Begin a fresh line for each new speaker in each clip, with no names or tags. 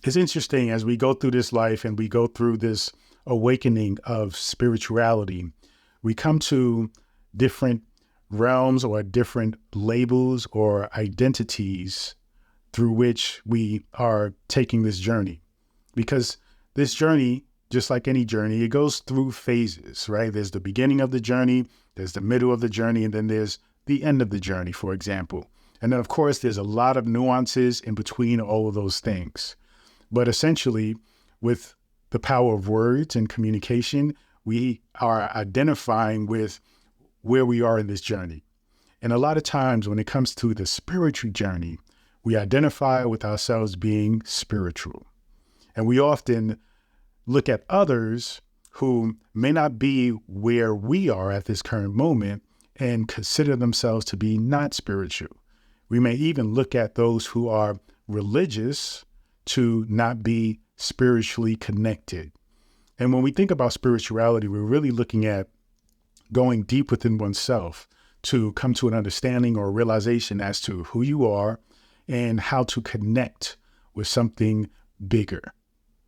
It's interesting as we go through this life and we go through this awakening of spirituality, we come to different realms or different labels or identities through which we are taking this journey. Because this journey, just like any journey, it goes through phases, right? There's the beginning of the journey, there's the middle of the journey, and then there's the end of the journey, for example. And then, of course, there's a lot of nuances in between all of those things. But essentially, with the power of words and communication, we are identifying with where we are in this journey. And a lot of times when it comes to the spiritual journey, we identify with ourselves being spiritual. And we often look at others who may not be where we are at this current moment and consider themselves to be not spiritual. We may even look at those who are religious to not be spiritually connected. And when we think about spirituality, we're really looking at going deep within oneself to come to an understanding or realization as to who you are and how to connect with something bigger,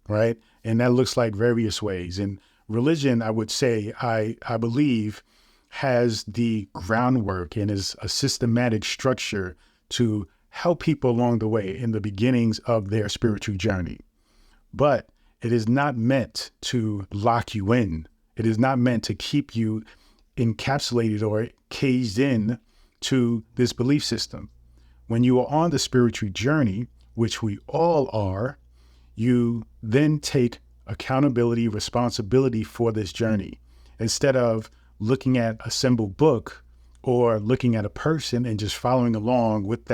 right? And that looks like various ways. And religion, I would say, I believe, has the groundwork and is a systematic structure to help people along the way in the beginnings of their spiritual journey. But it is not meant to lock you in. It is not meant to keep you encapsulated or caged in to this belief system. When you are on the spiritual journey, which we all are, you then take accountability, responsibility for this journey. Instead of looking at a symbol book or looking at a person and just following along with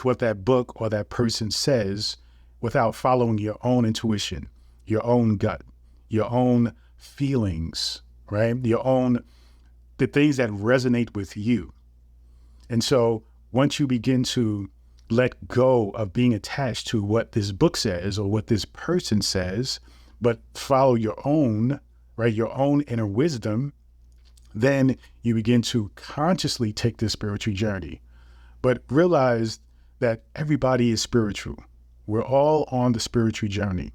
what that book or that person says without following your own intuition, your own gut, your own feelings, right? The things that resonate with you. And so once you begin to let go of being attached to what this book says or what this person says, but follow your own, right, your own inner wisdom, then you begin to consciously take this spiritual journey. But realize that everybody is spiritual. We're all on the spiritual journey.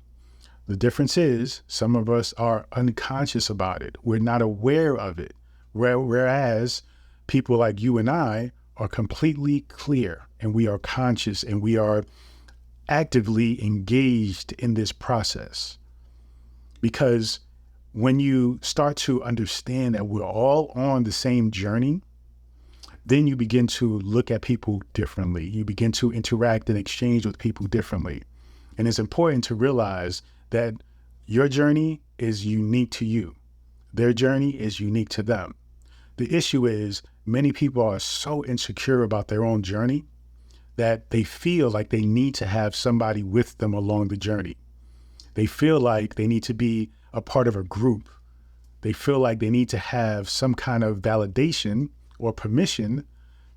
The difference is some of us are unconscious about it. We're not aware of it. Whereas people like you and I are completely clear and we are conscious and we are actively engaged in this process. Because when you start to understand that we're all on the same journey, then you begin to look at people differently. You begin to interact and exchange with people differently. And it's important to realize that your journey is unique to you. Their journey is unique to them. The issue is many people are so insecure about their own journey that they feel like they need to have somebody with them along the journey. They feel like they need to be a part of a group. They feel like they need to have some kind of validation or permission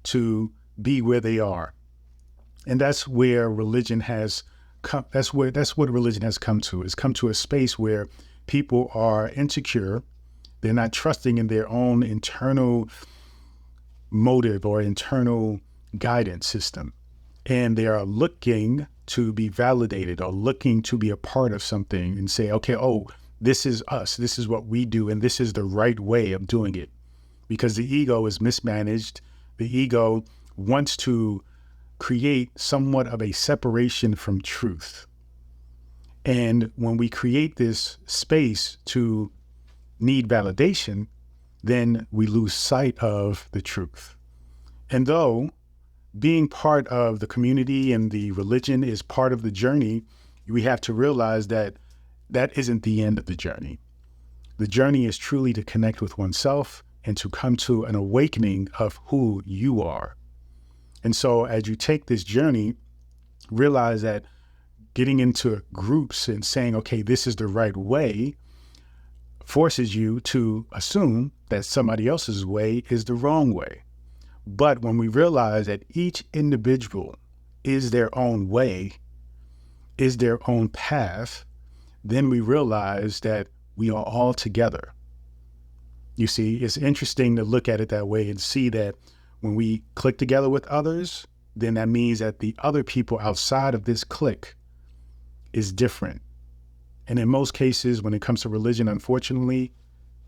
to be where they are. And that's where religion has come. That's what religion has come to. It's come to a space where people are insecure. They're not trusting in their own internal motive or internal guidance system. And they are looking to be validated or looking to be a part of something and say, okay, oh, this is us. This is what we do. And this is the right way of doing it. Because the ego is mismanaged. The ego wants to create somewhat of a separation from truth. And when we create this space to need validation, then we lose sight of the truth. And though being part of the community and the religion is part of the journey, we have to realize that that isn't the end of the journey. The journey is truly to connect with oneself and to come to an awakening of who you are. And so as you take this journey, realize that getting into groups and saying, okay, this is the right way, forces you to assume that somebody else's way is the wrong way. But when we realize that each individual is their own way, is their own path, then we realize that we are all together. You see, it's interesting to look at it that way and see that when we click together with others, then that means that the other people outside of this clique is different. And in most cases, when it comes to religion, unfortunately,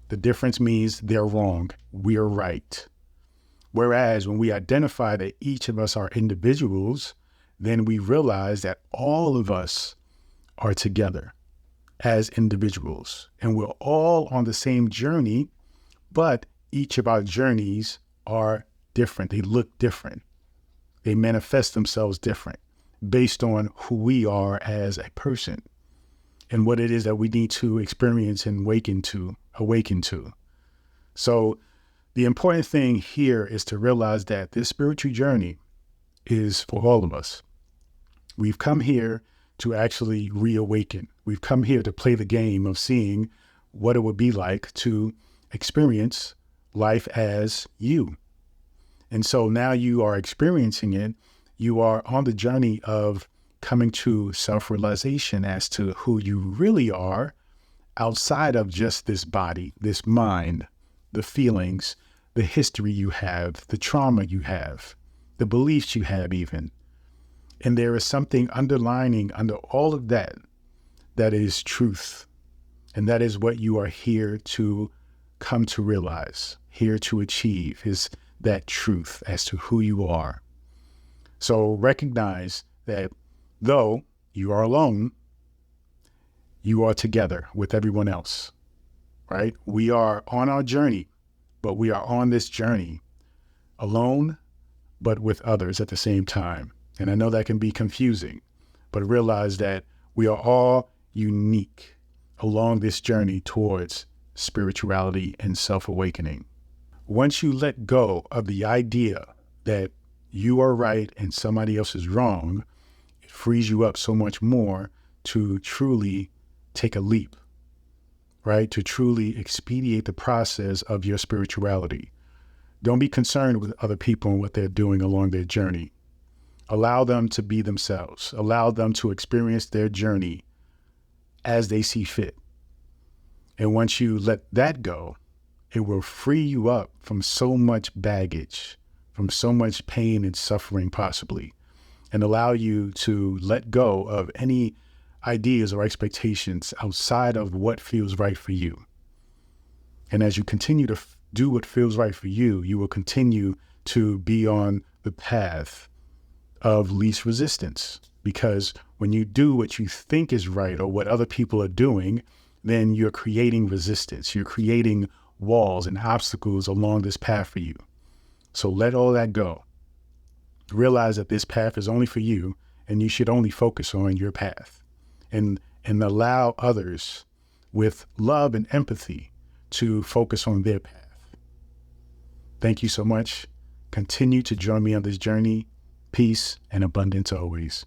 the difference means they're wrong. We are right. Whereas when we identify that each of us are individuals, then we realize that all of us are together as individuals. And we're all on the same journey, but each of our journeys are different. They look different. They manifest themselves different based on who we are as a person and what it is that we need to experience and awaken to. So the important thing here is to realize that this spiritual journey is for all of us. We've come here to actually reawaken. We've come here to play the game of seeing what it would be like to experience life as you. And so now you are experiencing it. You are on the journey of coming to self-realization as to who you really are outside of just this body, this mind, the feelings, the history you have, the trauma you have, the beliefs you have even. And there is something underlining under all of that that is truth. And that is what you are here to come to realize, here to achieve, is that truth as to who you are. So recognize that though you are alone, you are together with everyone else, right? We are on our journey, but we are on this journey alone, but with others at the same time. And I know that can be confusing, but realize that we are all unique along this journey towards spirituality and self-awakening. Once you let go of the idea that you are right and somebody else is wrong, it frees you up so much more to truly take a leap, right? To truly expedite the process of your spirituality. Don't be concerned with other people and what they're doing along their journey. Allow them to be themselves. Allow them to experience their journey as they see fit. And once you let that go, it will free you up from so much baggage, from so much pain and suffering possibly, and allow you to let go of any ideas or expectations outside of what feels right for you. And as you continue to do what feels right for you, you will continue to be on the path of least resistance. Because when you do what you think is right or what other people are doing, then you're creating resistance. You're creating walls and obstacles along this path for you. So let all that go. Realize that this path is only for you, and you should only focus on your path and allow others with love and empathy to focus on their path. Thank you so much. Continue to join me on this journey. Peace and abundance always.